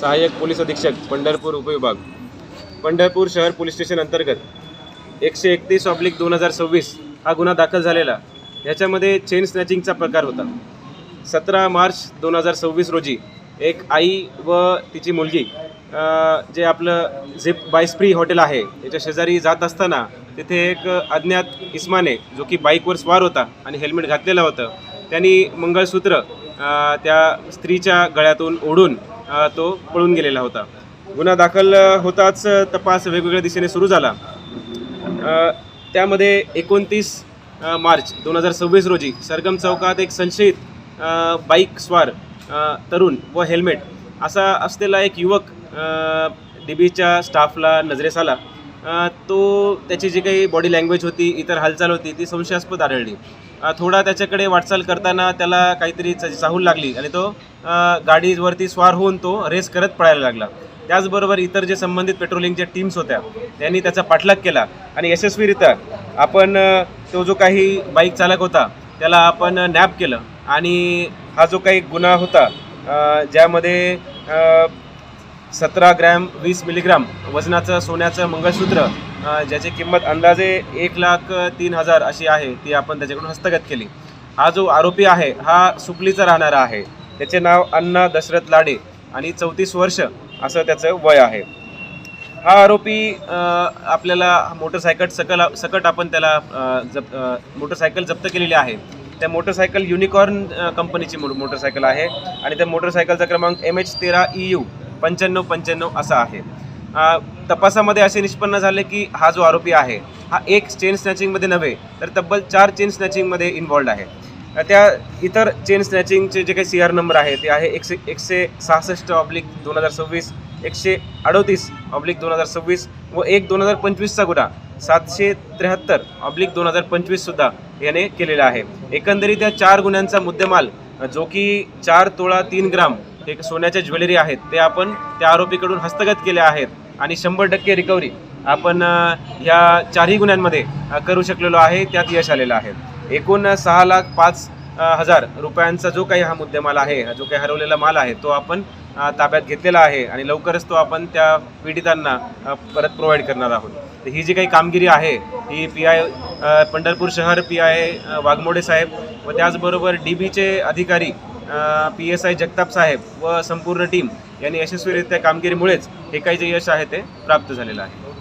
सहाय्यक पोलीस अधीक्षक पंढरपूर उपविभाग पंढरपूर शहर पोलीस स्टेशन अंतर्गत 131/2026 हा गुन्हा दाखल झालेला। ह्याच्यामध्ये चेन स्नॅचिंगचा प्रकार होता। 17 मार्च 2026 रोजी एक आई व तिची मुलगी जे आपलं झिप बाय स्प्री हॉटेल आहे याच्या शेजारी जात असताना तिथे एक अज्ञात इसमाने जो की बाईकवर स्वार होता आणि हेल्मेट घातलेलं होतं, त्यांनी मंगळसूत्र त्या स्त्रीच्या गळ्यातून ओढून तो पळून गेलेला होता। गुन्हा दाखल होताच तपास वेगवेगळ्या दिशेने सुरू झाला। त्यामध्ये 29 मार्च 2026 रोजी सरगम चौकात एक संशयित बाईक स्वार तरुण व हेल्मेट असा असलेला एक युवक डीबीच्या स्टाफला नजरेस आला। तो त्याची जी काही बॉडी लँग्वेज होती, इतर हालचाल होती ती संशयास्पद आढळली। थोडा त्याच्याकडे वाटचाल करताना त्याला काहीतरी चाहूल लागली आणि तो गाडीवरती स्वार होऊन तो रेस करत पळायला लागला। त्याचबरोबर इतर जे संबंधित पेट्रोलिंगच्या टीम्स होत्या त्यांनी त्याचा पाठलाग केला आणि यशस्वीरित्या आपण तो जो काही बाईक चालक होता त्याला आपण नॅप केलं आणि हा जो काही गुन्हा होता ज्यामध्ये 17 ग्रॅम 20 मिलीग्राम वजनाचं सोन्याचं मंगळसूत्र ज्याची किंमत अंदाजे 1,03,000 अशी आहे ती आपण त्याच्याकडून हस्तगत केली। हा जो आरोपी आहे हा सुपलीचा राहणारा आहे। त्याचे नाव अण्णा दशरथ लाडे आणि 34 वर्ष असं त्याचं वय आहे। हा आरोपी आपल्याला मोटरसायकल सकट आपण त्याला मोटरसायकल जप्त केलेली आहे। त्या मोटरसायकल युनिकॉर्न कंपनीची मोटरसायकल आहे आणि त्या मोटरसायकलचा क्रमांक MH13EU 9595 असा आहे। तपासामध्ये असे निष्पन्न झाले की हा जो आरोपी आहे हा एक चेन स्नॅचिंगमध्ये नव्हे तर तब्बल 4 चेन स्नॅचिंगमध्ये इन्व्हॉल्ड आहे। त्या इतर चेन स्नॅचिंगचे जे काही CR नंबर आहे ते आहे 166/2026, 138/2026 व 2025चा गुन्हा 773/2025 सुद्धा याने केलेला आहे। एकंदरीत या 4 गुन्ह्यांचा मुद्देमाल जो की 4 तोळा 3 ग्राम हे सोन्याच्या ज्वेलरी आहेत ते आपण त्या आरोपीकडून हस्तगत केले आहेत आणि 100% रिकव्हरी आपण ह्या 4ही गुन्ह्यांमध्ये करू शकलेलो आहे। त्यात यश आलेलं आहे। एकूण 6,05,000 रुपयांचा जो काही हा मुद्देमाल आहे, जो काही हरवलेला माल आहे तो आपण ताब्यात घेतलेला आहे आणि लवकरच तो आपण त्या पीडितांना परत प्रोव्हाइड करणार आहोत। तर ही जी काही कामगिरी आहे ही PI पंढरपूर शहर PI वाघमोडे साहेब व त्याचबरोबर DBचे अधिकारी PSI जगताप साहेब व संपूर्ण टीम यांनी यशस्वीरित्या कामगिरीमुळेच हे काही जे यश आहे ते प्राप्त झालेलं आहे।